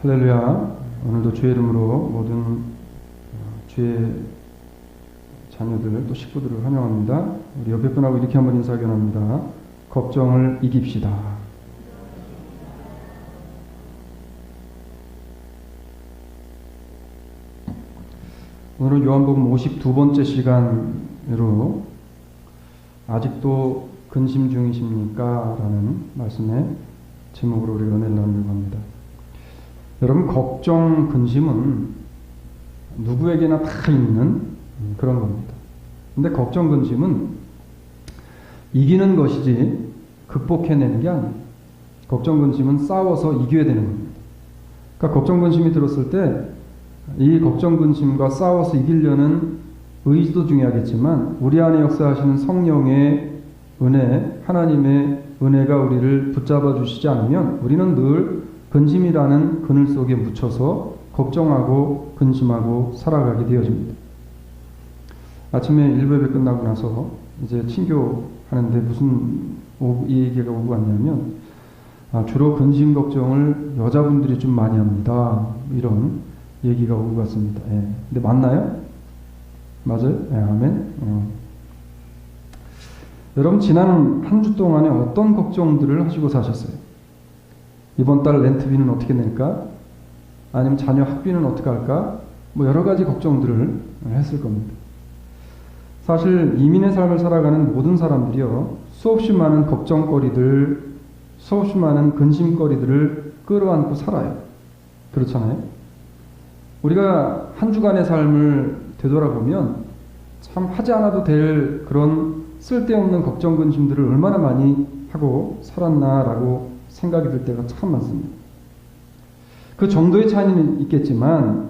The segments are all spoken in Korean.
할렐루야. 오늘도 주의 이름으로 모든 주의 자녀들 또 식구들을 환영합니다. 우리 옆에 분하고 이렇게 한번 인사 교환합니다. 걱정을 이깁시다. 오늘은 요한복음 52번째 시간으로 아직도 근심 중이십니까? 라는 말씀의 제목으로 우리가 은혜를 나누려고 합니다. 여러분, 걱정, 근심은 누구에게나 다 있는 그런 겁니다. 근데 걱정, 근심은 이기는 것이지 극복해내는 게 아니에요. 걱정, 근심은 싸워서 이겨야 되는 겁니다. 그러니까 걱정, 근심이 들었을 때 이 걱정, 근심과 싸워서 이기려는 의지도 중요하겠지만 우리 안에 역사하시는 성령의 은혜, 하나님의 은혜가 우리를 붙잡아 주시지 않으면 우리는 늘 근심이라는 그늘 속에 묻혀서 걱정하고 근심하고 살아가게 되어집니다. 아침에 1부예배 끝나고 나서 이제 친교하는데 무슨 이 얘기가 오고 갔냐면 주로 근심 걱정을 여자분들이 좀 많이 합니다. 이런 얘기가 오고 갔습니다. 예. 근데 맞나요? 맞아요? 예, 아멘. 여러분, 지난 한 주 동안에 어떤 걱정들을 하시고 사셨어요? 이번 달 렌트비는 어떻게 낼까? 아니면 자녀 학비는 어떻게 할까? 뭐 여러 가지 걱정들을 했을 겁니다. 사실 이민의 삶을 살아가는 모든 사람들이요, 수없이 많은 걱정거리들, 수없이 많은 근심거리들을 끌어안고 살아요. 그렇잖아요? 우리가 한 주간의 삶을 되돌아보면 참 하지 않아도 될 그런 쓸데없는 걱정, 근심들을 얼마나 많이 하고 살았나라고 생각이 들 때가 참 많습니다. 그 정도의 차이는 있겠지만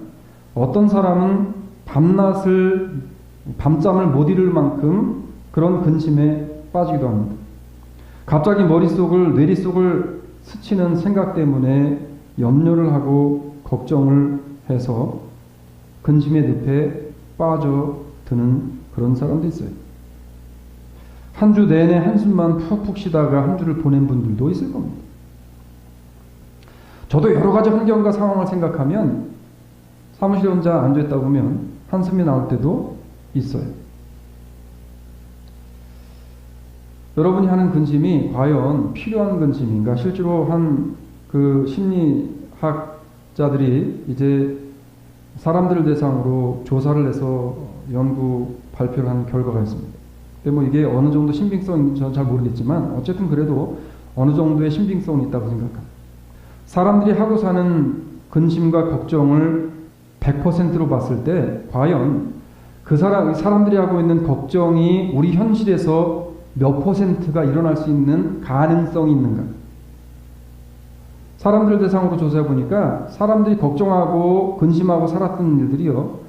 어떤 사람은 밤잠을 못 이룰 만큼 그런 근심에 빠지기도 합니다. 갑자기 뇌리속을 스치는 생각 때문에 염려를 하고 걱정을 해서 근심의 늪에 빠져드는 그런 사람도 있어요. 한 주 내내 한숨만 푹푹 쉬다가 한 주를 보낸 분들도 있을 겁니다. 저도 여러 가지 환경과 상황을 생각하면 사무실에 혼자 앉아있다 보면 한숨이 나올 때도 있어요. 여러분이 하는 근심이 과연 필요한 근심인가? 실제로 그 심리학자들이 이제 사람들을 대상으로 조사를 해서 연구 발표를 한 결과가 있습니다. 근데 뭐 이게 어느 정도 신빙성인지 저는 잘 모르겠지만 어쨌든 그래도 어느 정도의 신빙성이 있다고 생각합니다. 사람들이 하고 사는 근심과 걱정을 100%로 봤을 때 과연 사람들이 하고 있는 걱정이 우리 현실에서 몇 %가 일어날 수 있는 가능성이 있는가? 사람들 대상으로 조사해 보니까 사람들이 걱정하고 근심하고 살았던 일들이요,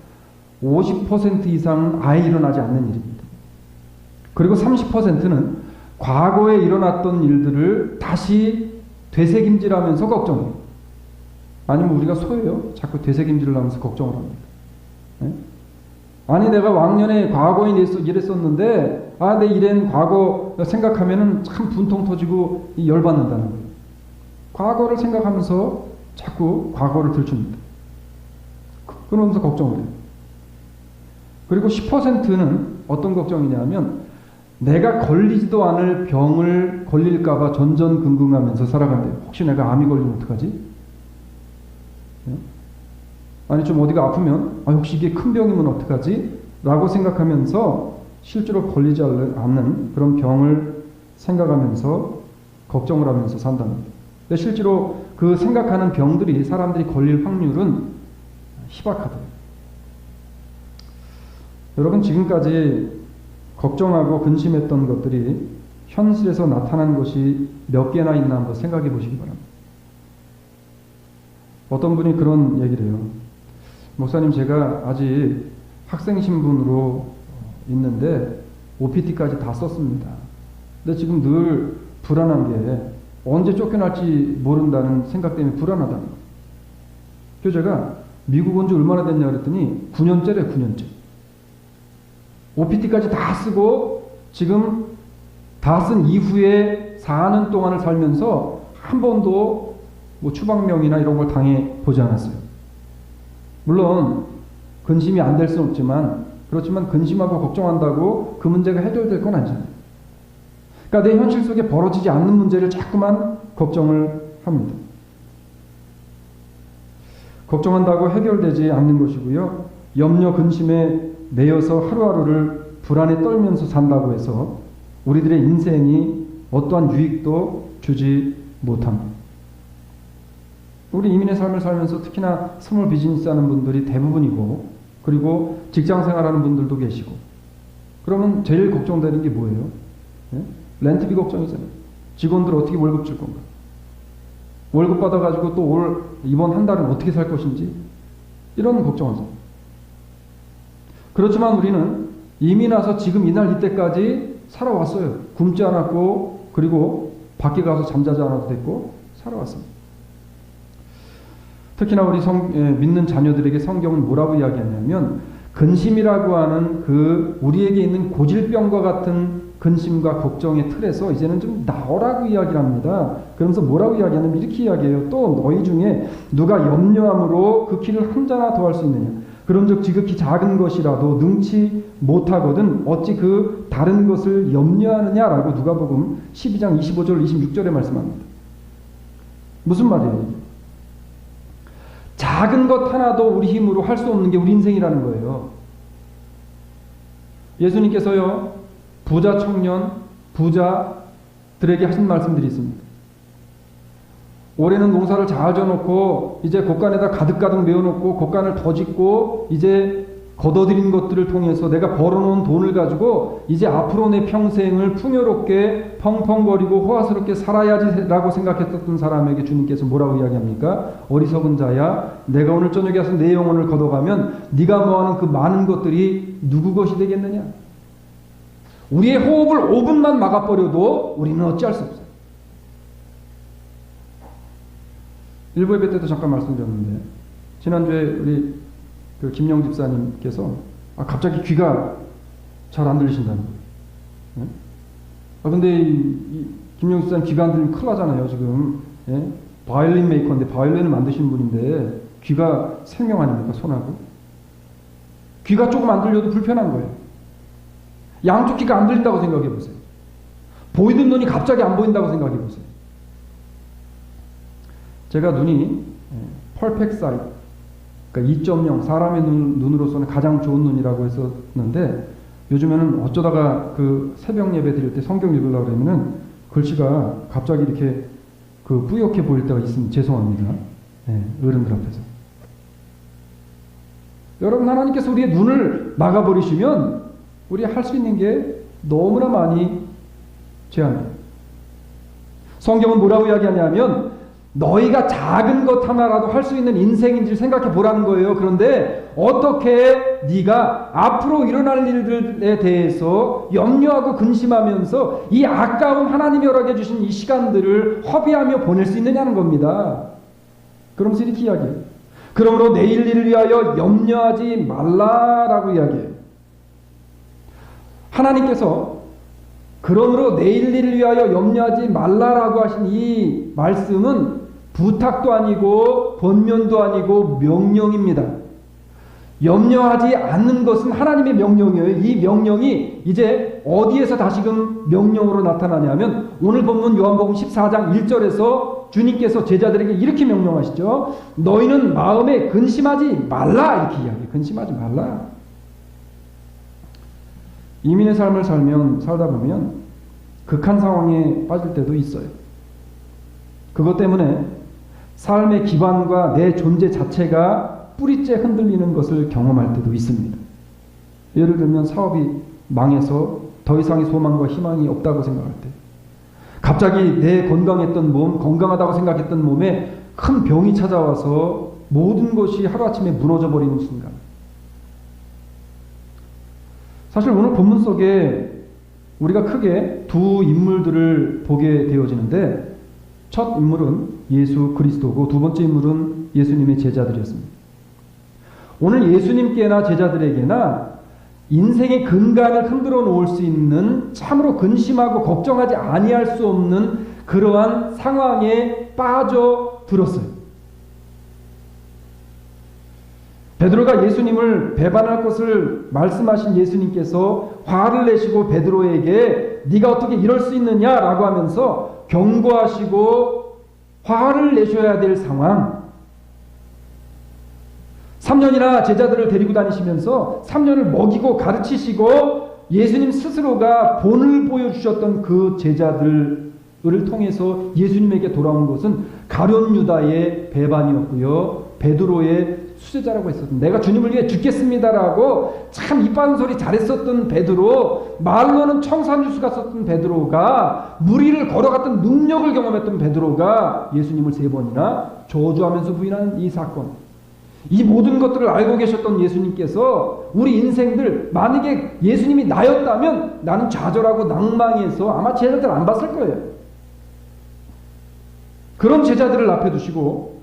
50% 이상은 아예 일어나지 않는 일입니다. 그리고 30%는 과거에 일어났던 일들을 다시 되새김질하면서 걱정해요. 아니면 우리가 소예요. 자꾸 되새김질을 하면서 걱정을 합니다. 네? 아니 내가 왕년에 과거에 이랬었는데 내 일엔 과거 생각하면은 참 분통 터지고 열받는다는 거예요. 과거를 생각하면서 자꾸 과거를 들춥니다. 그러면서 걱정을 해요. 그리고 10%는 어떤 걱정이냐면 내가 걸리지도 않을 병을 걸릴까봐 전전긍긍하면서 살아간대요. 혹시 내가 암이 걸리면 어떡하지? 아니 좀 어디가 아프면 혹시 이게 큰 병이면 어떡하지? 라고 생각하면서 실제로 걸리지 않는 그런 병을 생각하면서 걱정을 하면서 산답니다. 근데 실제로 그 생각하는 병들이 사람들이 걸릴 확률은 희박하더라고요. 여러분, 지금까지 걱정하고 근심했던 것들이 현실에서 나타난 것이 몇 개나 있나 한번 생각해 보시기 바랍니다. 어떤 분이 그런 얘기를 해요. 목사님, 제가 아직 학생 신분으로 있는데 OPT까지 다 썼습니다. 근데 지금 늘 불안한 게 언제 쫓겨날지 모른다는 생각 때문에 불안하다는 거예요. 그래서 제가 미국 온 지 얼마나 됐냐 그랬더니 9년째래, 9년째. OPT까지 다 쓰고 지금 다 쓴 이후에 4년 동안을 살면서 한 번도 뭐 추방명이나 이런 걸 당해 보지 않았어요. 물론 근심이 안 될 수는 없지만, 그렇지만 근심하고 걱정한다고 그 문제가 해결될 건 아니잖아요. 그러니까 내 현실 속에 벌어지지 않는 문제를 자꾸만 걱정을 합니다. 걱정한다고 해결되지 않는 것이고요. 염려, 근심에 매여서 하루하루를 불안에 떨면서 산다고 해서 우리들의 인생이 어떠한 유익도 주지 못합니다. 우리 이민의 삶을 살면서 특히나 스몰 비즈니스 하는 분들이 대부분이고, 그리고 직장 생활하는 분들도 계시고, 그러면 제일 걱정되는 게 뭐예요? 네? 렌트비 걱정이잖아요. 직원들 어떻게 월급 줄 건가? 월급 받아가지고 또 이번 한 달은 어떻게 살 것인지, 이런 걱정하죠. 그렇지만 우리는 이미 나서 지금 이날 이때까지 살아왔어요. 굶지 않았고, 그리고 밖에 가서 잠자지 않아도 됐고 살아왔습니다. 특히나 우리 믿는 자녀들에게 성경은 뭐라고 이야기하냐면, 근심이라고 하는 그 우리에게 있는 고질병과 같은 근심과 걱정의 틀에서 이제는 좀 나오라고 이야기를 합니다. 그러면서 뭐라고 이야기하냐면 이렇게 이야기해요. 또 너희 중에 누가 염려함으로 그 키를 한 자나 더할 수 있느냐? 그런즉 지극히 작은 것이라도 능치 못하거든 어찌 그 다른 것을 염려하느냐라고 누가복음 12장 25절 26절에 말씀합니다. 무슨 말이에요? 작은 것 하나도 우리 힘으로 할 수 없는 게 우리 인생이라는 거예요. 예수님께서요, 부자 청년, 부자들에게 하신 말씀들이 있습니다. 올해는 농사를 잘 져놓고 이제 곡간에다 가득가득 메워놓고 곡간을 더 짓고 이제 걷어들인 것들을 통해서 내가 벌어놓은 돈을 가지고 이제 앞으로 내 평생을 풍요롭게 펑펑거리고 호화스럽게 살아야지라고 생각했던 사람에게 주님께서 뭐라고 이야기합니까? 어리석은 자야, 내가 오늘 저녁에 와서 내 영혼을 걷어가면 네가 모아놓은 그 많은 것들이 누구 것이 되겠느냐? 우리의 호흡을 5분만 막아버려도 우리는 어찌할 수 없어요. 일부 예배 때도 잠깐 말씀드렸는데, 지난주에 우리 그 김영 집사님께서 갑자기 귀가 잘 안 들리신다는 거예요. 네? 근데 이 김영 집사님 귀가 안 들리면 큰일 나잖아요, 지금. 예? 바이올린 메이커인데, 바이올린을 만드신 분인데, 귀가 생명 아닙니까, 손하고? 귀가 조금 안 들려도 불편한 거예요. 양쪽 귀가 안 들린다고 생각해 보세요. 보이던 눈이 갑자기 안 보인다고 생각해 보세요. 제가 눈이 퍼펙트 사이트, 그러니까 2.0, 사람의 눈으로서는 가장 좋은 눈이라고 했었는데, 요즘에는 어쩌다가 그 새벽 예배 드릴 때 성경 읽으려고 그러면은 글씨가 갑자기 이렇게 그 뿌옇게 보일 때가 있으면 죄송합니다. 네, 어른들 앞에서. 여러분, 하나님께서 우리의 눈을 막아버리시면 우리 할 수 있는 게 너무나 많이 제한돼요. 성경은 뭐라고 이야기하냐면, 너희가 작은 것 하나라도 할 수 있는 인생인지 생각해 보라는 거예요. 그런데 어떻게 네가 앞으로 일어날 일들에 대해서 염려하고 근심하면서 이 아까운 하나님이 허락해 주신 이 시간들을 허비하며 보낼 수 있느냐는 겁니다. 그러면서 이렇게 이야기해요. 그러므로 내일 일을 위하여 염려하지 말라라고 이야기해요. 하나님께서 그러므로 내일 일을 위하여 염려하지 말라라고 하신 이 말씀은 부탁도 아니고 권면도 아니고 명령입니다. 염려하지 않는 것은 하나님의 명령이에요. 이 명령이 이제 어디에서 다시금 명령으로 나타나냐면, 오늘 본문 요한복음 14장 1절에서 주님께서 제자들에게 이렇게 명령하시죠. 너희는 마음에 근심하지 말라, 이렇게 이야기해요. 근심하지 말라. 이민의 삶을 살다 보면 극한 상황에 빠질 때도 있어요. 그것 때문에 삶의 기반과 내 존재 자체가 뿌리째 흔들리는 것을 경험할 때도 있습니다. 예를 들면 사업이 망해서 더 이상의 소망과 희망이 없다고 생각할 때, 갑자기 내 건강하다고 생각했던 몸에 큰 병이 찾아와서 모든 것이 하루아침에 무너져 버리는 순간. 사실 오늘 본문 속에 우리가 크게 두 인물들을 보게 되어지는데, 첫 인물은 예수 그리스도고 두 번째 인물은 예수님의 제자들이었습니다. 오늘 예수님께나 제자들에게나 인생의 근간을 흔들어 놓을 수 있는, 참으로 근심하고 걱정하지 아니할 수 없는 그러한 상황에 빠져 들었어요. 베드로가 예수님을 배반할 것을 말씀하신 예수님께서 화를 내시고 베드로에게 네가 어떻게 이럴 수 있느냐라고 하면서 경고하시고 화를 내셔야 될 상황. 3년이나 제자들을 데리고 다니시면서 3년을 먹이고 가르치시고 예수님 스스로가 본을 보여주셨던 그 제자들을 통해서 예수님에게 돌아온 것은 가룟 유다의 배반이었고요. 베드로의 수제자라고 했었던, 내가 주님을 위해 죽겠습니다라고 참 이빠른 소리 잘했었던 베드로, 말로는 청산유수 같았던 베드로가, 무리를 걸어갔던 능력을 경험했던 베드로가 예수님을 3번이나 저주하면서 부인하는 이 사건, 이 모든 것들을 알고 계셨던 예수님께서 우리 인생들, 만약에 예수님이 나였다면 나는 좌절하고 낭망해서 아마 제자들 안 봤을 거예요. 그런 제자들을 앞에 두시고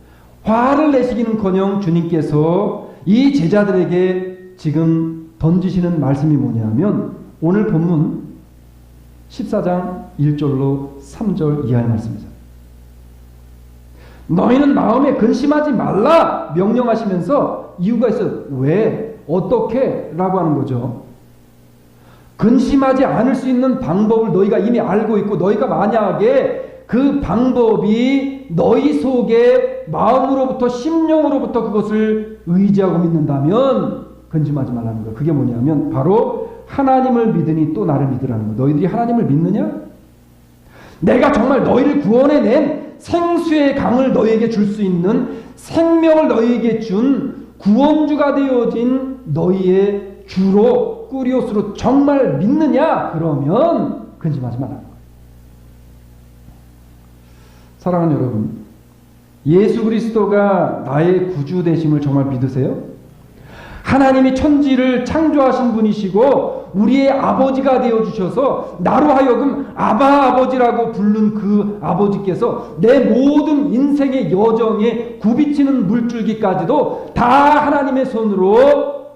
화를 내시기는커녕 주님께서 이 제자들에게 지금 던지시는 말씀이 뭐냐면 오늘 본문 14장 1절로 3절 이하의 말씀입니다. 너희는 마음에 근심하지 말라 명령하시면서 이유가 있어요. 왜? 어떻게? 라고 하는 거죠. 근심하지 않을 수 있는 방법을 너희가 이미 알고 있고, 너희가 만약에 그 방법이 너희 속에 마음으로부터 심령으로부터 그것을 의지하고 믿는다면 근심하지 말라는 거예요. 그게 뭐냐면 바로 하나님을 믿으니 또 나를 믿으라는 거예요. 너희들이 하나님을 믿느냐? 내가 정말 너희를 구원해낸 생수의 강을 너희에게 줄 수 있는, 생명을 너희에게 준 구원주가 되어진 너희의 주로, 꾸리오스로 정말 믿느냐? 그러면 근심하지 말라는 거예요. 사랑하는 여러분, 예수 그리스도가 나의 구주 되심을 정말 믿으세요? 하나님이 천지를 창조하신 분이시고 우리의 아버지가 되어주셔서 나로 하여금 아바 아버지라고 부른 그 아버지께서 내 모든 인생의 여정에 굽이치는 물줄기까지도 다 하나님의 손으로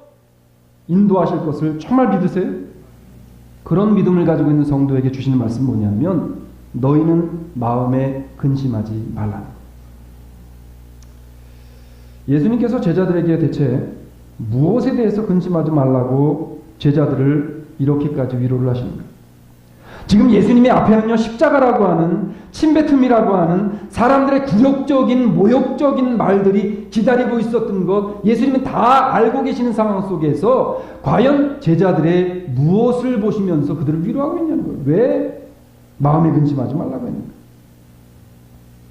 인도하실 것을 정말 믿으세요? 그런 믿음을 가지고 있는 성도에게 주시는 말씀은 뭐냐면 너희는 마음에 근심하지 말라. 예수님께서 제자들에게 대체 무엇에 대해서 근심하지 말라고 제자들을 이렇게까지 위로를 하십니까? 지금 예수님의 앞에는요, 십자가라고 하는, 침뱉음이라고 하는 사람들의 굴욕적인 모욕적인 말들이 기다리고 있었던 것, 예수님은 다 알고 계시는 상황 속에서 과연 제자들의 무엇을 보시면서 그들을 위로하고 있냐는 거예요. 왜 마음에 근심하지 말라고 했는가?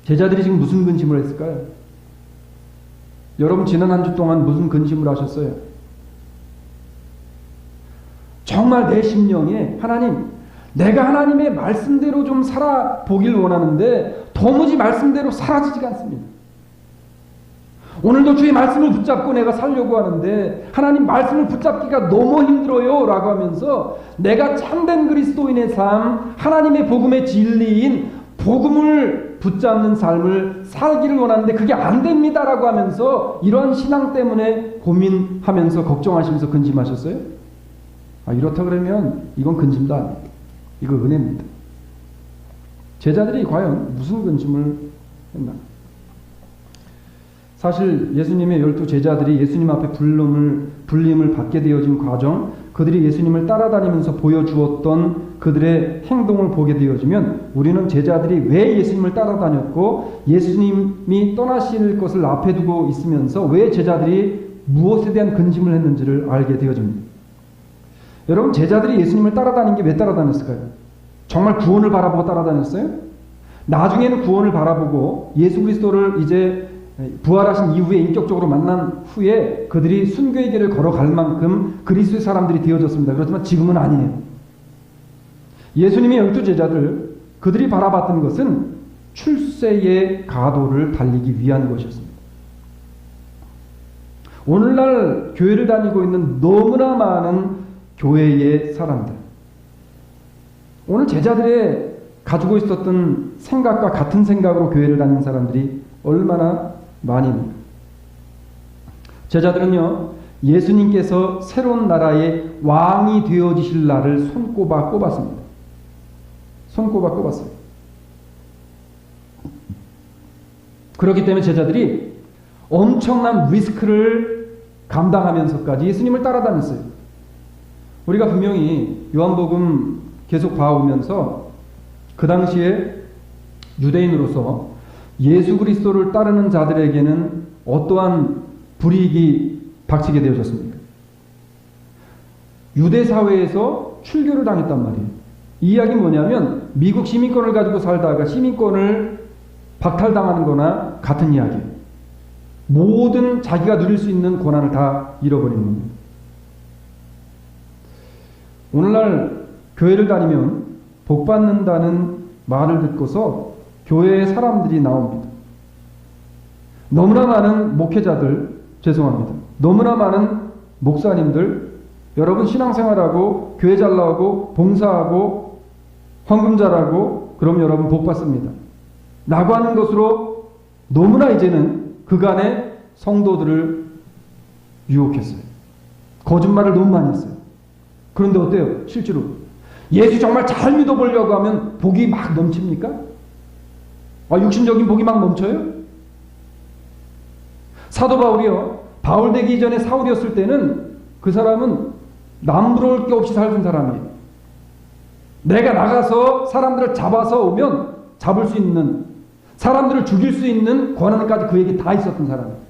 제자들이 지금 무슨 근심을 했을까요? 여러분 지난 한 주 동안 무슨 근심을 하셨어요? 정말 내 심령에 하나님, 내가 하나님의 말씀대로 좀 살아보길 원하는데 도무지 말씀대로 사라지지가 않습니다. 오늘도 주의 말씀을 붙잡고 내가 살려고 하는데 하나님 말씀을 붙잡기가 너무 힘들어요 라고 하면서 내가 참된 그리스도인의 삶, 하나님의 복음의 진리인 복음을 붙잡는 삶을 살기를 원하는데 그게 안 됩니다라고 하면서 이러한 신앙 때문에 고민하면서 걱정하시면서 근심하셨어요? 이렇다 그러면 이건 근심도 아닙니다. 이거 은혜입니다. 제자들이 과연 무슨 근심을 했나? 사실 예수님의 12 제자들이 예수님 앞에 불림을 받게 되어진 과정, 그들이 예수님을 따라다니면서 보여주었던 그들의 행동을 보게 되어지면 우리는 제자들이 왜 예수님을 따라다녔고 예수님이 떠나실 것을 앞에 두고 있으면서 왜 제자들이 무엇에 대한 근심을 했는지를 알게 되어집니다. 여러분, 제자들이 예수님을 따라다닌 게 왜 따라다녔을까요? 정말 구원을 바라보고 따라다녔어요? 나중에는 구원을 바라보고 예수 그리스도를 이제 부활하신 이후에 인격적으로 만난 후에 그들이 순교의 길을 걸어갈 만큼 그리스도의 사람들이 되어졌습니다. 그렇지만 지금은 아니에요. 예수님의 12 제자들, 그들이 바라봤던 것은 출세의 가도를 달리기 위한 것이었습니다. 오늘날 교회를 다니고 있는 너무나 많은 교회의 사람들, 오늘 제자들의 가지고 있었던 생각과 같은 생각으로 교회를 다니는 사람들이 얼마나 많이 있는가. 제자들은요, 예수님께서 새로운 나라의 왕이 되어지실 날을 손꼽아 꼽았습니다. 손꼽아 꼽았어요. 그렇기 때문에 제자들이 엄청난 리스크를 감당하면서까지 예수님을 따라다녔어요. 우리가 분명히 요한복음 계속 봐오면서 그 당시에 유대인으로서 예수 그리스도를 따르는 자들에게는 어떠한 불이익이 닥치게 되어졌습니까? 유대 사회에서 출교를 당했단 말이에요. 이 이야기는 뭐냐면 미국 시민권을 가지고 살다가 시민권을 박탈당하는 거나 같은 이야기예요. 모든 자기가 누릴 수 있는 권한을 다 잃어버리는 겁니다. 오늘날 교회를 다니면 복 받는다는 말을 듣고서 교회에 사람들이 나옵니다. 너무나 많은 목회자들, 죄송합니다. 너무나 많은 목사님들, 여러분 신앙생활하고 교회 잘 나오고 봉사하고 헌금 잘하고 그럼 여러분 복 받습니다. 라고 하는 것으로 너무나 이제는 그간의 성도들을 유혹했어요. 거짓말을 너무 많이 했어요. 그런데 어때요? 실제로 예수 정말 잘 믿어보려고 하면 복이 막 넘칩니까? 육신적인 복이 막 넘쳐요? 사도 바울이요. 바울 되기 전에 사울이었을 때는 그 사람은 남부러울 게 없이 살던 사람이에요. 내가 나가서 사람들을 잡아서 오면 잡을 수 있는, 사람들을 죽일 수 있는 권한까지 그에게 다 있었던 사람이에요.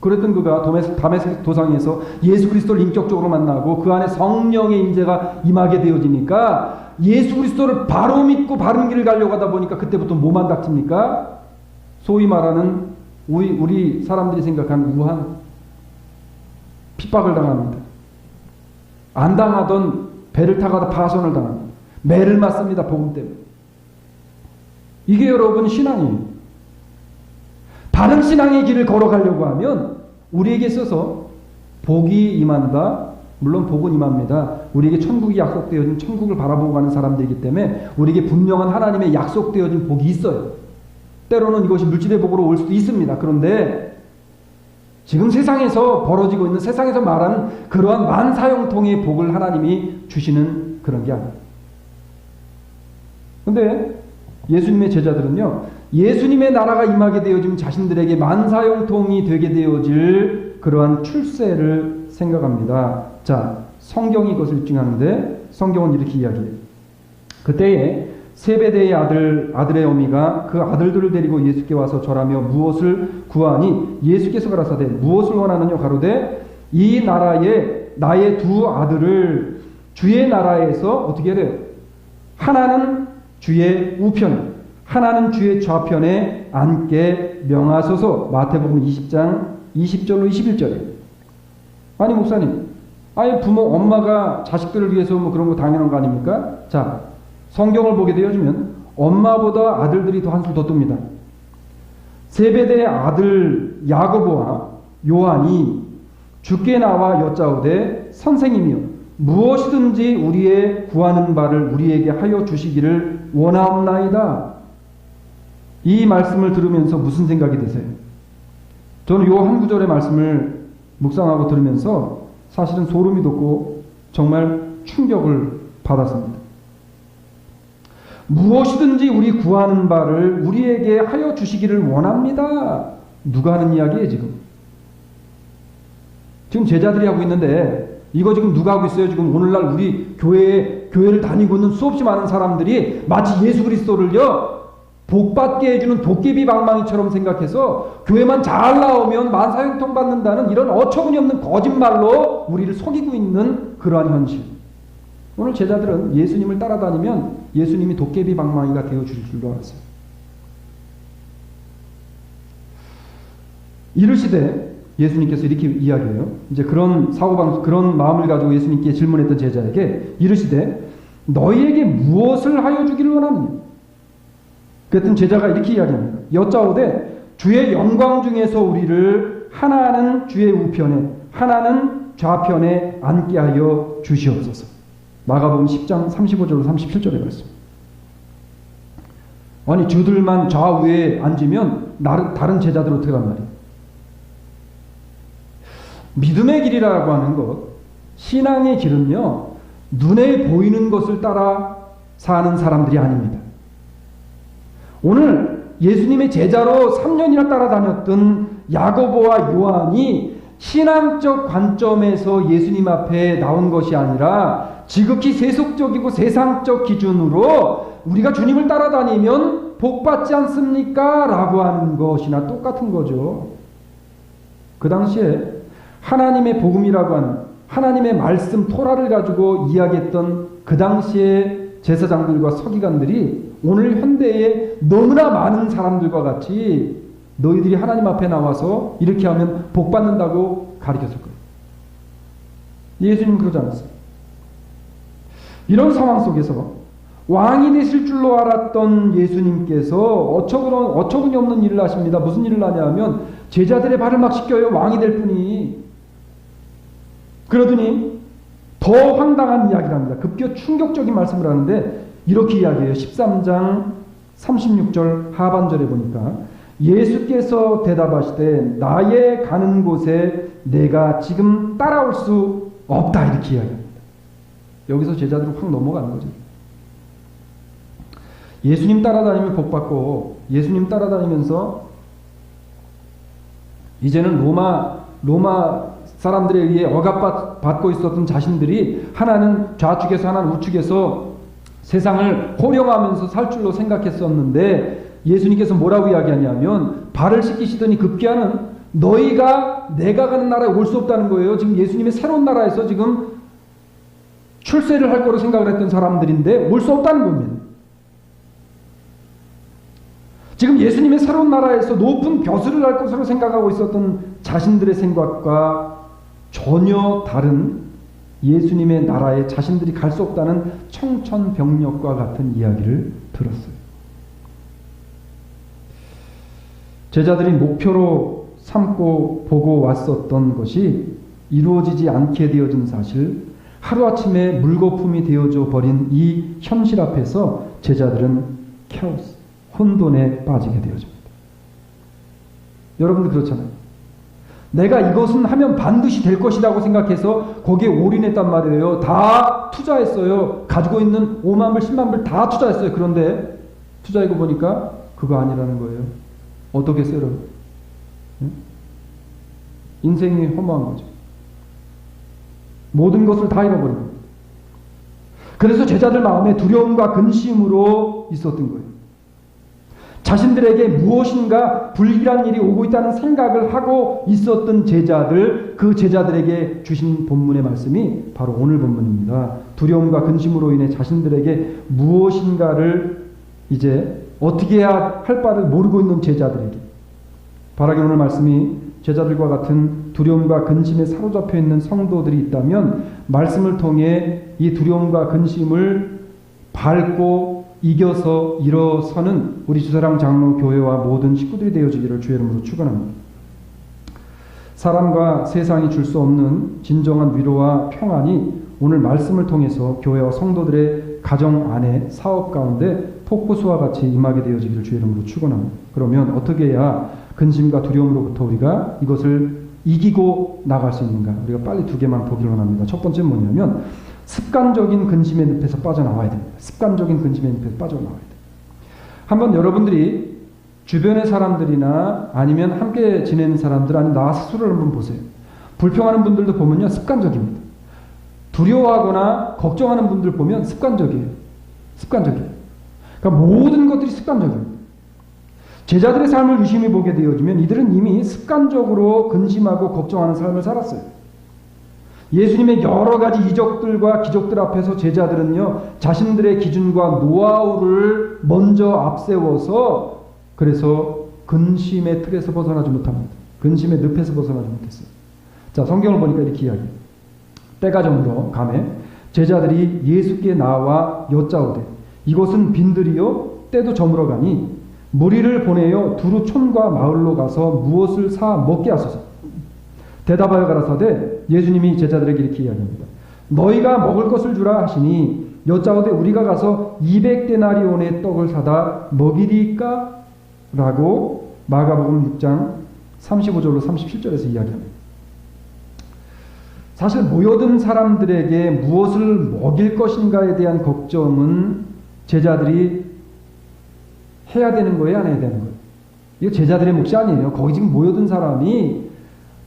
그랬던 그가 다메섹 도상에서 예수 그리스도를 인격적으로 만나고 그 안에 성령의 임재가 임하게 되어지니까 예수 그리스도를 바로 믿고 바른 길을 가려고 하다 보니까 그때부터 뭐만 닥칩니까? 소위 말하는 우리 사람들이 생각하는 우한 핍박을 당합니다. 안 당하던 배를 타가다 파손을 당합니다. 매를 맞습니다. 복음 때문에. 이게 여러분 신앙이에요. 바른 신앙의 길을 걸어가려고 하면 우리에게 있어서 복이 임한다. 물론 복은 임합니다. 우리에게 천국이 약속되어진 천국을 바라보고 가는 사람들이기 때문에 우리에게 분명한 하나님의 약속되어진 복이 있어요. 때로는 이것이 물질의 복으로 올 수도 있습니다. 그런데 지금 세상에서 벌어지고 있는, 세상에서 말하는 그러한 만사형통의 복을 하나님이 주시는 그런 게 아니에요. 근데 예수님의 제자들은요, 예수님의 나라가 임하게 되어지면 자신들에게 만사형통이 되게 되어질 그러한 출세를 생각합니다. 자, 성경이 이것을 입증하는데 성경은 이렇게 이야기해요. 그때에 세베대의 아들의 어미가 그 아들들을 데리고 예수께 와서 절하며 무엇을 구하니 예수께서 가라사대 무엇을 원하느냐 가로되 이 나라에 나의 두 아들을 주의 나라에서 어떻게 해요? 하나는 주의 우편, 하나는 주의 좌편에 앉게 명하소서. 마태복음 20장 20절로 21절에. 아니 목사님, 부모 엄마가 자식들을 위해서 뭐 그런 거 당연한 거 아닙니까? 자, 성경을 보게 되어지면 엄마보다 아들들이 더 한술 더 뜹니다. 세베대의 아들 야고보와 요한이 주께 나와 여짜오되 선생님이여 무엇이든지 우리의 구하는 바를 우리에게 하여 주시기를 원하옵나이다. 이 말씀을 들으면서 무슨 생각이 드세요? 저는 요 한 구절의 말씀을 묵상하고 들으면서 사실은 소름이 돋고 정말 충격을 받았습니다. 무엇이든지 우리 구하는 바를 우리에게 하여 주시기를 원합니다. 누가 하는 이야기예요 지금? 지금 제자들이 하고 있는데 이거 지금 누가 하고 있어요? 지금 오늘날 우리 교회를 다니고 있는 수없이 많은 사람들이 마치 예수 그리스도를요 복받게 해주는 도깨비 방망이처럼 생각해서 교회만 잘 나오면 만사형통 받는다는 이런 어처구니 없는 거짓말로 우리를 속이고 있는 그러한 현실. 오늘 제자들은 예수님을 따라다니면 예수님이 도깨비 방망이가 되어줄 줄도 알았어요. 이르시되 예수님께서 이렇게 이야기해요. 이제 그런 사고방식, 그런 마음을 가지고 예수님께 질문했던 제자에게 이르시되 너희에게 무엇을 하여 주기를 원하느냐? 그랬더니 제자가 이렇게 이야기합니다. 여짜오되 주의 영광 중에서 우리를 하나는 주의 우편에 하나는 좌편에 앉게 하여 주시옵소서. 마가복음 10장 35절로 37절에 그랬습니다. 아니 주들만 좌우에 앉으면 다른 제자들 어떻게 간 말이에요? 믿음의 길이라고 하는 것, 신앙의 길은요 눈에 보이는 것을 따라 사는 사람들이 아닙니다. 오늘 예수님의 제자로 3년이나 따라다녔던 야고보와 요한이 신앙적 관점에서 예수님 앞에 나온 것이 아니라 지극히 세속적이고 세상적 기준으로 우리가 주님을 따라다니면 복받지 않습니까? 라고 하는 것이나 똑같은 거죠. 그 당시에 하나님의 복음이라고 하는 하나님의 말씀 토라를 가지고 이야기했던 그 당시의 제사장들과 서기관들이 오늘 현대에 너무나 많은 사람들과 같이 너희들이 하나님 앞에 나와서 이렇게 하면 복 받는다고 가르쳤을 거예요. 예수님은 그러지 않았어요. 이런 상황 속에서 왕이 되실 줄로 알았던 예수님께서 어처구니 없는 일을 하십니다. 무슨 일을 하냐면 제자들의 발을 막 씻겨요. 왕이 될 뿐이. 그러더니 더 황당한 이야기를 합니다. 급기어 충격적인 말씀을 하는데 이렇게 이야기해요. 13장 36절 하반절에 보니까 예수께서 대답하시되 나의 가는 곳에 내가 지금 따라올 수 없다 이렇게 이야기합니다. 여기서 제자들은 확 넘어가는 거죠. 예수님 따라다니면 복받고 예수님 따라다니면서 이제는 로마 사람들에 의해 억압받고 있었던 자신들이 하나는 좌측에서 하나는 우측에서 세상을 호령하면서 살 줄로 생각했었는데 예수님께서 뭐라고 이야기하냐면 발을 씻기시더니 급기야는 너희가 내가 가는 나라에 올 수 없다는 거예요. 지금 예수님의 새로운 나라에서 지금 출세를 할 거로 생각을 했던 사람들인데 올 수 없다는 겁니다. 지금 예수님의 새로운 나라에서 높은 벼슬을 할 것으로 생각하고 있었던 자신들의 생각과 전혀 다른 예수님의 나라에 자신들이 갈 수 없다는 청천벽력과 같은 이야기를 들었어요. 제자들이 목표로 삼고 보고 왔었던 것이 이루어지지 않게 되어진 사실, 하루아침에 물거품이 되어져 버린 이 현실 앞에서 제자들은 카오스, 혼돈에 빠지게 되어집니다. 여러분도 그렇잖아요. 내가 이것은 하면 반드시 될 것이라고 생각해서 거기에 올인했단 말이에요. 다 투자했어요. 가지고 있는 5만 불, 10만 불 다 투자했어요. 그런데 투자하고 보니까 그거 아니라는 거예요. 어떻게 써요, 여러분? 인생이 허무한 거죠. 모든 것을 다 잃어버린 거예요. 그래서 제자들 마음에 두려움과 근심으로 있었던 거예요. 자신들에게 무엇인가 불길한 일이 오고 있다는 생각을 하고 있었던 제자들, 그 제자들에게 주신 본문의 말씀이 바로 오늘 본문입니다. 두려움과 근심으로 인해 자신들에게 무엇인가를 이제 어떻게 해야 할 바를 모르고 있는 제자들에게, 바라기 오늘 말씀이 제자들과 같은 두려움과 근심에 사로잡혀 있는 성도들이 있다면 말씀을 통해 이 두려움과 근심을 밟고 이겨서 일어서는 우리 주사랑 장로 교회와 모든 식구들이 되어지기를 주의 이름으로 축원합니다. 사람과 세상이 줄 수 없는 진정한 위로와 평안이 오늘 말씀을 통해서 교회와 성도들의 가정 안에 사업 가운데 폭포수와 같이 임하게 되어지기를 주의 이름으로 축원합니다. 그러면 어떻게 해야 근심과 두려움으로부터 우리가 이것을 이기고 나갈 수 있는가? 우리가 빨리 두 개만 보기를 원합니다. 첫 번째는 뭐냐면 습관적인 근심의 늪에서 빠져나와야 됩니다. 습관적인 근심의 늪에서 빠져나와야 돼요. 한번 여러분들이 주변의 사람들이나 아니면 함께 지내는 사람들, 아니면 나 스스로를 한번 보세요. 불평하는 분들도 보면요, 습관적입니다. 두려워하거나 걱정하는 분들 보면 습관적이에요. 습관적이에요. 그러니까 모든 것들이 습관적입니다. 제자들의 삶을 유심히 보게 되어지면 이들은 이미 습관적으로 근심하고 걱정하는 삶을 살았어요. 예수님의 여러 가지 이적들과 기적들 앞에서 제자들은요, 자신들의 기준과 노하우를 먼저 앞세워서 그래서 근심의 틀에서 벗어나지 못합니다. 근심의 늪에서 벗어나지 못했어요. 자, 성경을 보니까 이렇게 이야기해요. 때가 저물어 가매 제자들이 예수께 나와 여짜오되 이곳은 빈들이요 때도 저물어 가니 무리를 보내어 두루 촌과 마을로 가서 무엇을 사 먹게 하소서. 대답하여 가라사대 예수님이 제자들에게 이렇게 이야기합니다. 너희가 먹을 것을 주라 하시니 여짜오되 우리가 가서 200데나리온의 떡을 사다 먹이리까? 라고 마가복음 6장 35절로 37절에서 이야기합니다. 사실 모여든 사람들에게 무엇을 먹일 것인가에 대한 걱정은 제자들이 해야 되는 거예요, 안 해야 되는 거예요? 이거 제자들의 몫이 아니에요. 거기 지금 모여든 사람이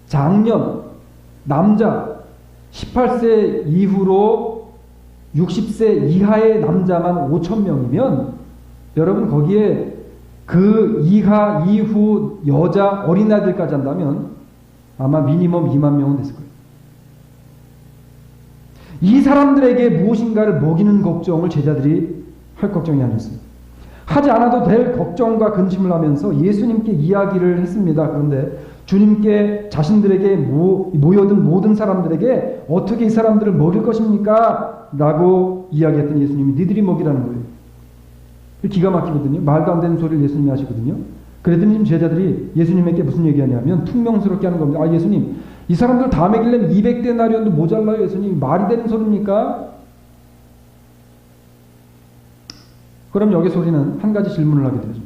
장년, 남자, 18세 이후로 60세 이하의 남자만 5,000명이면 여러분 거기에 그 이하, 이후 여자, 어린아이들까지 한다면 아마 미니멈 2만 명은 됐을 거예요. 이 사람들에게 무엇인가를 먹이는 걱정을 제자들이 할 걱정이 아니었습니다. 하지 않아도 될 걱정과 근심을 하면서 예수님께 이야기를 했습니다. 그런데 주님께 자신들에게 모여든 모든 사람들에게 어떻게 이 사람들을 먹일 것입니까? 라고 이야기했던 예수님이 니들이 먹이라는 거예요. 기가 막히거든요. 말도 안 되는 소리를 예수님이 하시거든요. 그랬더니 지금 제자들이 예수님에게 무슨 얘기하냐면 퉁명스럽게 하는 겁니다. 아, 예수님, 이 사람들 다 먹이려면 200데나리온도 모자라요. 예수님, 말이 되는 소리입니까? 그럼 여기서 우리는 한 가지 질문을 하게 되죠.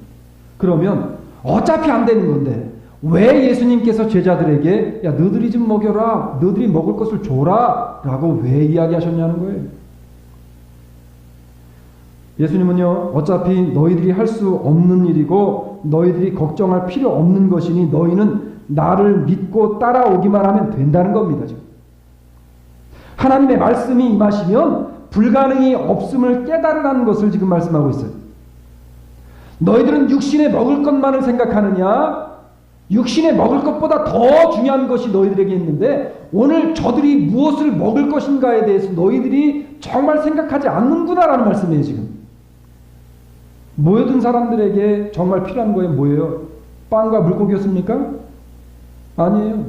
그러면 어차피 안 되는 건데 왜 예수님께서 제자들에게 야 너희들이 좀 먹여라, 너희들이 먹을 것을 줘라 라고 왜 이야기하셨냐는 거예요. 예수님은요, 어차피 너희들이 할 수 없는 일이고 너희들이 걱정할 필요 없는 것이니 너희는 나를 믿고 따라오기만 하면 된다는 겁니다. 지금 하나님의 말씀이 임하시면 불가능이 없음을 깨달으라는 것을 지금 말씀하고 있어요. 너희들은 육신에 먹을 것만을 생각하느냐? 육신에 먹을 것보다 더 중요한 것이 너희들에게 있는데 오늘 저들이 무엇을 먹을 것인가에 대해서 너희들이 정말 생각하지 않는구나라는 말씀이에요. 지금 모여든 사람들에게 정말 필요한 거에 뭐예요? 빵과 물고기였습니까? 아니에요.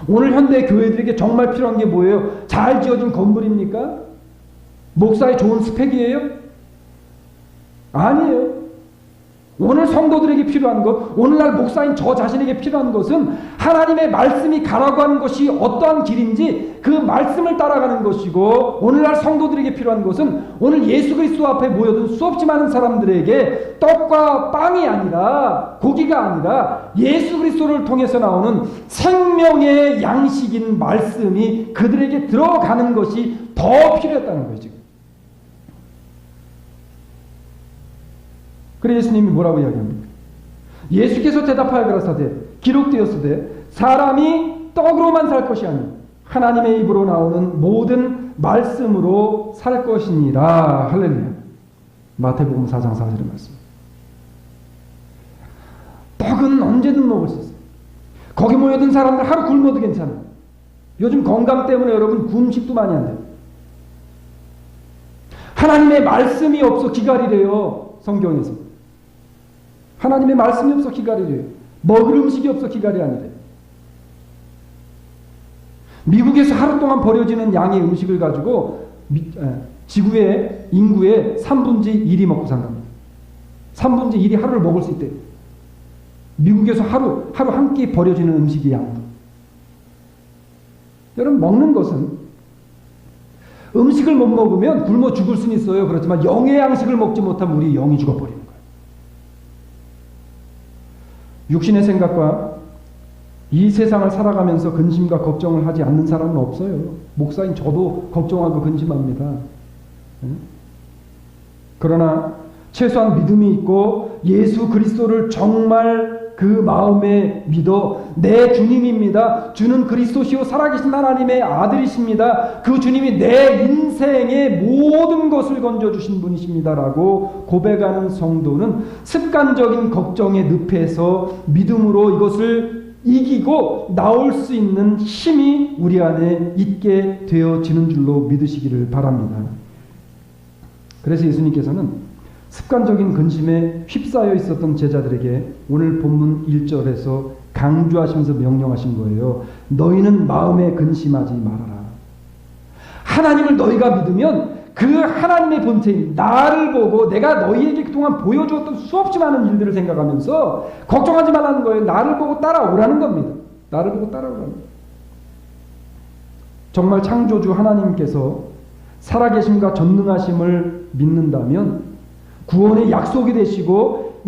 오늘 현대 교회들에게 정말 필요한 게 뭐예요? 잘 지어진 건물입니까? 목사의 좋은 스펙이에요? 아니에요. 오늘 성도들에게 필요한 것, 오늘날 목사인 저 자신에게 필요한 것은 하나님의 말씀이 가라고 하는 것이 어떠한 길인지 그 말씀을 따라가는 것이고, 오늘날 성도들에게 필요한 것은 오늘 예수 그리스도 앞에 모여든 수없이 많은 사람들에게 떡과 빵이 아니라, 고기가 아니라 예수 그리스도를 통해서 나오는 생명의 양식인 말씀이 그들에게 들어가는 것이 더 필요했다는 거예요. 지금. 그래 예수님이 뭐라고 이야기합니까? 예수께서 대답하여 가라사대 기록되었으되 사람이 떡으로만 살 것이 아니요 하나님의 입으로 나오는 모든 말씀으로 살 것이니라. 할렐루야. 마태복음 4장 4절의 말씀. 떡은 언제든 먹을 수 있어요. 거기 모여든 사람들 하루 굶어도 괜찮아요. 요즘 건강 때문에 여러분 굶식도 많이 안 돼요. 하나님의 말씀이 없어 기갈이래요. 성경에서. 하나님의 말씀이 없어 기갈이래요. 먹을 음식이 없어 기갈이 아니래요. 미국에서 하루 동안 버려지는 양의 음식을 가지고 지구의 인구의 3분의 1이 먹고 산답니다. 3분의 1이 하루를 먹을 수 있대요. 미국에서 하루 한 끼 버려지는 음식의 양. 여러분 먹는 것은 음식을 못 먹으면 굶어 죽을 수는 있어요. 그렇지만 영의 양식을 먹지 못하면 우리 영이 죽어버리는 거예요. 육신의 생각과 이 세상을 살아가면서 근심과 걱정을 하지 않는 사람은 없어요. 목사인 저도 걱정하고 근심합니다. 그러나 최소한 믿음이 있고 예수 그리스도를 정말 그 마음에 믿어 내 주님입니다. 주는 그리스도시요 살아계신 하나님의 아들이십니다. 그 주님이 내 인생의 모든 것을 건져주신 분이십니다라고 고백하는 성도는 습관적인 걱정의 늪에서 믿음으로 이것을 이기고 나올 수 있는 힘이 우리 안에 있게 되어지는 줄로 믿으시기를 바랍니다. 그래서 예수님께서는 습관적인 근심에 휩싸여 있었던 제자들에게 오늘 본문 1절에서 강조하시면서 명령하신 거예요. 너희는 마음에 근심하지 말아라. 하나님을 너희가 믿으면 그 하나님의 본체인 나를 보고 내가 너희에게 그동안 보여주었던 수없이 많은 일들을 생각하면서 걱정하지 말라는 거예요. 나를 보고 따라오라는 겁니다. 나를 보고 따라오라는 겁니다. 정말 창조주 하나님께서 살아계심과 전능하심을 믿는다면 구원의 약속이 되시고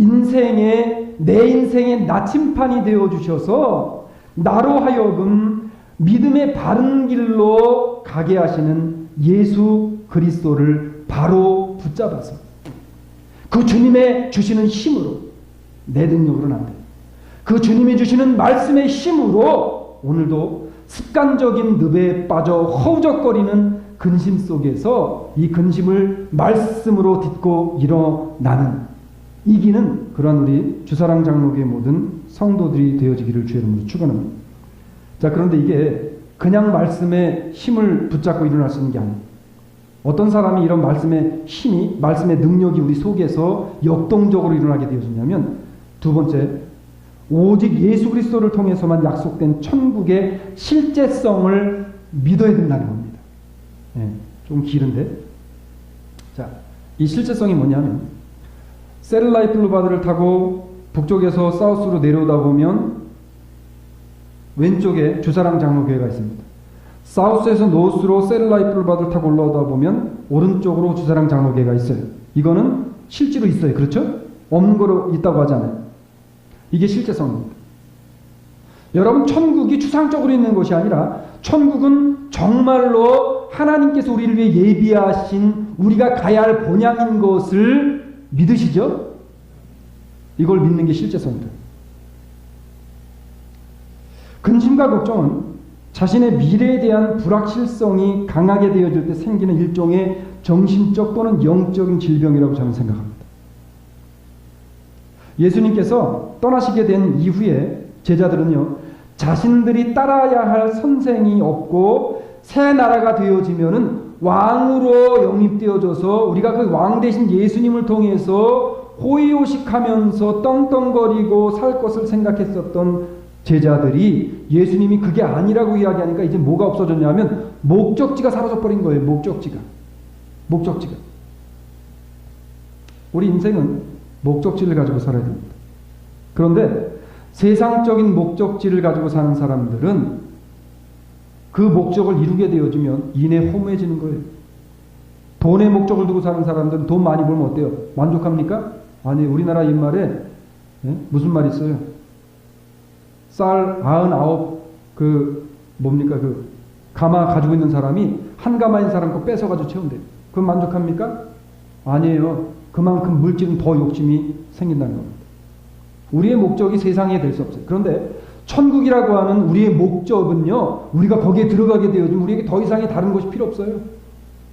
내 인생의 나침판이 되어주셔서 나로 하여금 믿음의 바른 길로 가게 하시는 예수 그리스도를 바로 붙잡아서 그 주님의 주시는 힘으로 내 능력으로는 안 돼. 그 주님이 주시는 말씀의 힘으로 오늘도 습관적인 늪에 빠져 허우적거리는 근심 속에서 이 근심을 말씀으로 딛고 일어나는, 이기는 그러한 우리 주사랑 장로교의 모든 성도들이 되어지기를 주의 이름으로 축원합니다. 자, 그런데 이게 그냥 말씀의 힘을 붙잡고 일어날 수 있는 게 아니에요. 어떤 사람이 이런 말씀의 힘이, 말씀의 능력이 우리 속에서 역동적으로 일어나게 되어지냐면, 두 번째, 오직 예수 그리스도를 통해서만 약속된 천국의 실제성을 믿어야 된다는 겁니다. 예, 좀 길은데. 자, 이 실제성이 뭐냐면, 세르라이 블루바드를 타고 북쪽에서 사우스로 내려오다 보면 왼쪽에 주사랑 장로교회가 있습니다. 사우스에서 노스로 세르라이 블루바드를 타고 올라오다 보면 오른쪽으로 주사랑 장로교회가 있어요. 이거는 실제로 있어요. 그렇죠? 없는 거로 있다고 하잖아요. 이게 실제성입니다. 여러분, 천국이 추상적으로 있는 것이 아니라 천국은 정말로 하나님께서 우리를 위해 예비하신 우리가 가야 할 본향인 것을 믿으시죠? 이걸 믿는 게 실제성입니다. 근심과 걱정은 자신의 미래에 대한 불확실성이 강하게 되어질 때 생기는 일종의 정신적 또는 영적인 질병이라고 저는 생각합니다. 예수님께서 떠나시게 된 이후에 제자들은요, 자신들이 따라야 할 선생이 없고 새 나라가 되어지면은 왕으로 영입되어져서 우리가 그 왕 대신 예수님을 통해서 호의호식하면서 떵떵거리고 살 것을 생각했었던 제자들이 예수님이 그게 아니라고 이야기하니까 이제 뭐가 없어졌냐면 목적지가 사라져 버린 거예요. 목적지가. 우리 인생은 목적지를 가지고 살아야 됩니다. 그런데 세상적인 목적지를 가지고 사는 사람들은 그 목적을 이루게 되어지면 이내 허무해지는 거예요. 돈의 목적을 두고 사는 사람들은 돈 많이 벌면 어때요? 만족합니까? 아니, 우리나라 옛말에 무슨 말이 있어요? 쌀 99 가마 가지고 있는 사람이 한 가마인 사람 거 뺏어가지고 채운대요. 그럼 만족합니까? 아니에요. 그만큼 물질은 더 욕심이 생긴다는 겁니다. 우리의 목적이 세상에 될 수 없어요. 그런데 천국이라고 하는 우리의 목적은요, 우리가 거기에 들어가게 되어지면 우리에게 더 이상의 다른 것이 필요 없어요.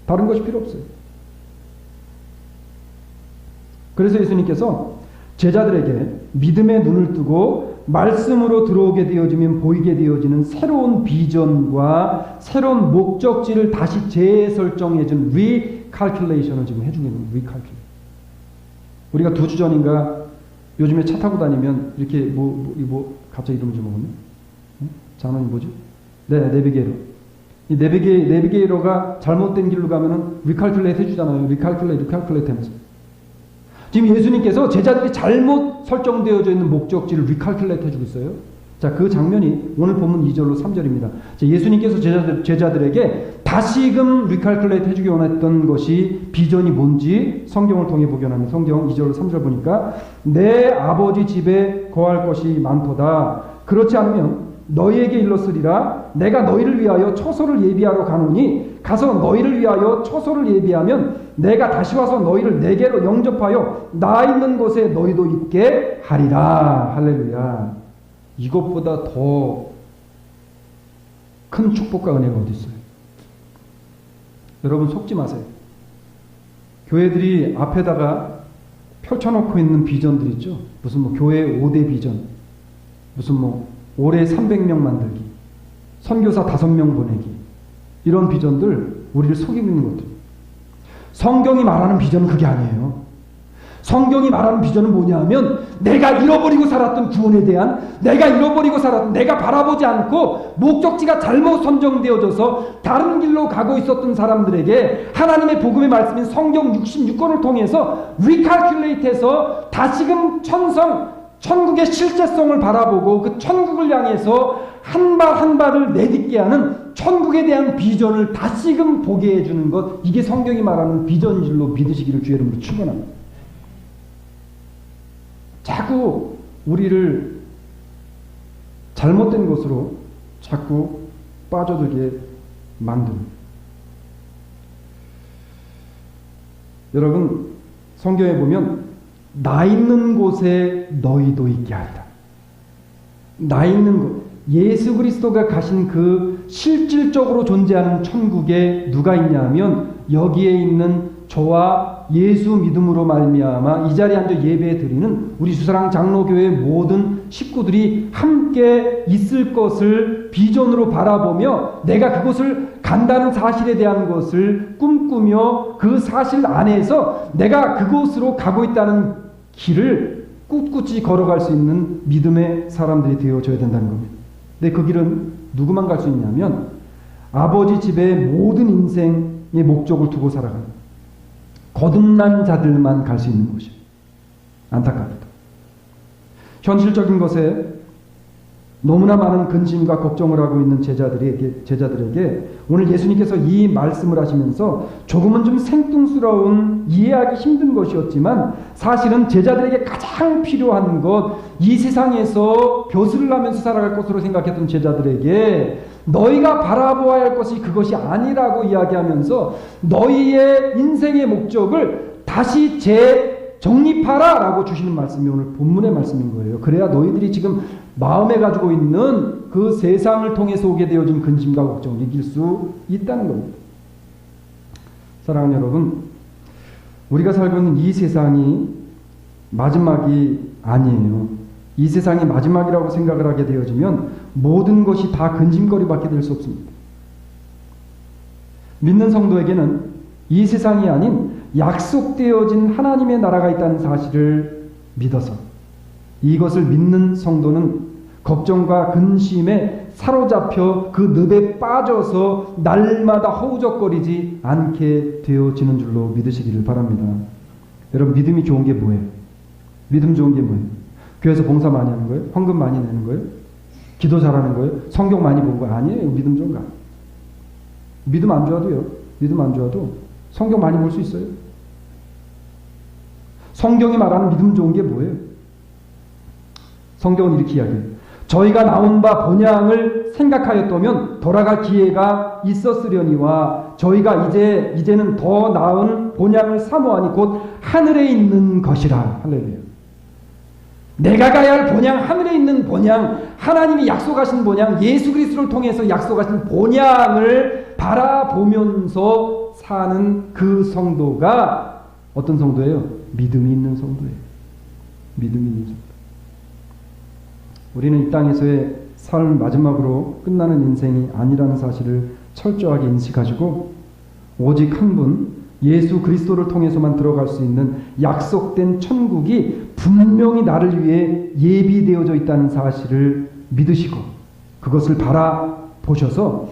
다른 것이 필요 없어요. 그래서 예수님께서 제자들에게 믿음의 눈을 뜨고 말씀으로 들어오게 되어지면 보이게 되어지는 새로운 비전과 새로운 목적지를 다시 재설정해준 리칼큘레이션을 지금 해주는 겁니다. 리칼큘레이션. 우리가 2주 전인가 요즘에 차 타고 다니면 이렇게 갑자기 이름을 좀 먹었네. 장난이 뭐죠? 네, 내비게이터. 이 내비게이터가 잘못된 길로 가면은 리칼큘레이트 해주잖아요. 리칼큘레이트 하면서. 지금 예수님께서 제자들이 잘못 설정되어져 있는 목적지를 리칼큘레이트 해주고 있어요. 자, 그 장면이 오늘 본문 2절로 3절입니다. 자, 예수님께서 제자들에게 다시금 리칼큘레이트 해주기 원했던 것이 비전이 뭔지 성경을 통해 보게 하면 성경 2절로 3절 보니까 내 아버지 집에 거할 것이 많도다. 그렇지 않으면 너희에게 일렀으리라. 내가 너희를 위하여 처소를 예비하러 가노니 가서 너희를 위하여 처소를 예비하면 내가 다시 와서 너희를 내게로 영접하여 나 있는 곳에 너희도 있게 하리라. 할렐루야. 이것보다 더 큰 축복과 은혜가 어디 있어요? 여러분, 속지 마세요. 교회들이 앞에다가 펼쳐놓고 있는 비전들 있죠. 무슨 교회 5대 비전, 무슨 올해 300명 만들기, 선교사 5명 보내기, 이런 비전들 우리를 속이고 있는 것들. 성경이 말하는 비전은 그게 아니에요. 성경이 말하는 비전은 뭐냐면 내가 잃어버리고 살았던 구원에 대한, 내가 잃어버리고 살았던, 내가 바라보지 않고 목적지가 잘못 선정되어져서 다른 길로 가고 있었던 사람들에게 하나님의 복음의 말씀인 성경 66권을 통해서 리칼큘레이트해서 다시금 천국의 실제성을 바라보고 그 천국을 향해서 한 발 한 발을 내딛게 하는 천국에 대한 비전을 다시금 보게 해주는 것, 이게 성경이 말하는 비전줄로 믿으시기를 주의 이름으로 축원합니다. 자꾸 우리를 잘못된 것으로 자꾸 빠져들게 만듭니다. 여러분, 성경에 보면 나 있는 곳에 너희도 있게 하리라. 나 있는 곳, 예수 그리스도가 가신 그 실질적으로 존재하는 천국에 누가 있냐 하면 여기에 있는 저와 예수 믿음으로 말미암아 이 자리에 앉아 예배 드리는 우리 주사랑 장로교회 모든 식구들이 함께 있을 것을 비전으로 바라보며 내가 그곳을 간다는 사실에 대한 것을 꿈꾸며 그 사실 안에서 내가 그곳으로 가고 있다는 길을 꿋꿋이 걸어갈 수 있는 믿음의 사람들이 되어줘야 된다는 겁니다. 근데 그 길은 누구만 갈 수 있냐면 아버지 집에 모든 인생의 목적을 두고 살아가는 거듭난 자들만 갈 수 있는 곳이에요. 안타깝다. 현실적인 것에 너무나 많은 근심과 걱정을 하고 있는 제자들에게 오늘 예수님께서 이 말씀을 하시면서 조금은 좀 생뚱스러운 이해하기 힘든 것이었지만 사실은 제자들에게 가장 필요한 것, 이 세상에서 벼슬을 하면서 살아갈 것으로 생각했던 제자들에게 너희가 바라보아야 할 것이 그것이 아니라고 이야기하면서 너희의 인생의 목적을 다시 재정립하라 라고 주시는 말씀이 오늘 본문의 말씀인 거예요. 그래야 너희들이 지금 마음에 가지고 있는 그 세상을 통해서 오게 되어진 근심과 걱정을 이길 수 있다는 겁니다. 사랑하는 여러분, 우리가 살고 있는 이 세상이 마지막이 아니에요. 이 세상이 마지막이라고 생각을 하게 되어지면 모든 것이 다 근심거리밖에 될 수 없습니다. 믿는 성도에게는 이 세상이 아닌 약속되어진 하나님의 나라가 있다는 사실을 믿어서 이것을 믿는 성도는 걱정과 근심에 사로잡혀 그 늪에 빠져서 날마다 허우적거리지 않게 되어지는 줄로 믿으시기를 바랍니다. 여러분, 믿음이 좋은 게 뭐예요? 믿음 좋은 게 뭐예요? 교회에서 봉사 많이 하는 거예요? 헌금 많이 내는 거예요? 기도 잘하는 거예요? 성경 많이 보는 거 아니에요. 믿음 좋은 거. 믿음 안 좋아도요. 믿음 안 좋아도 성경 많이 볼 수 있어요. 성경이 말하는 믿음 좋은 게 뭐예요? 성경은 이렇게 이야기해요. 저희가 나온 바 본향을 생각하였다면 돌아갈 기회가 있었으려니와 저희가 이제는 더 나은 본향을 사모하니 곧 하늘에 있는 것이라. 할렐루야. 내가 가야 할 본향, 하늘에 있는 본향, 하나님이 약속하신 본향, 예수 그리스도를 통해서 약속하신 본향을 바라보면서 사는 그 성도가 어떤 성도예요? 믿음이 있는 성도예요. 믿음이 있는 성도. 우리는 이 땅에서의 삶 마지막으로 끝나는 인생이 아니라는 사실을 철저하게 인식하시고 오직 한 분 예수 그리스도를 통해서만 들어갈 수 있는 약속된 천국이 분명히 나를 위해 예비되어져 있다는 사실을 믿으시고 그것을 바라보셔서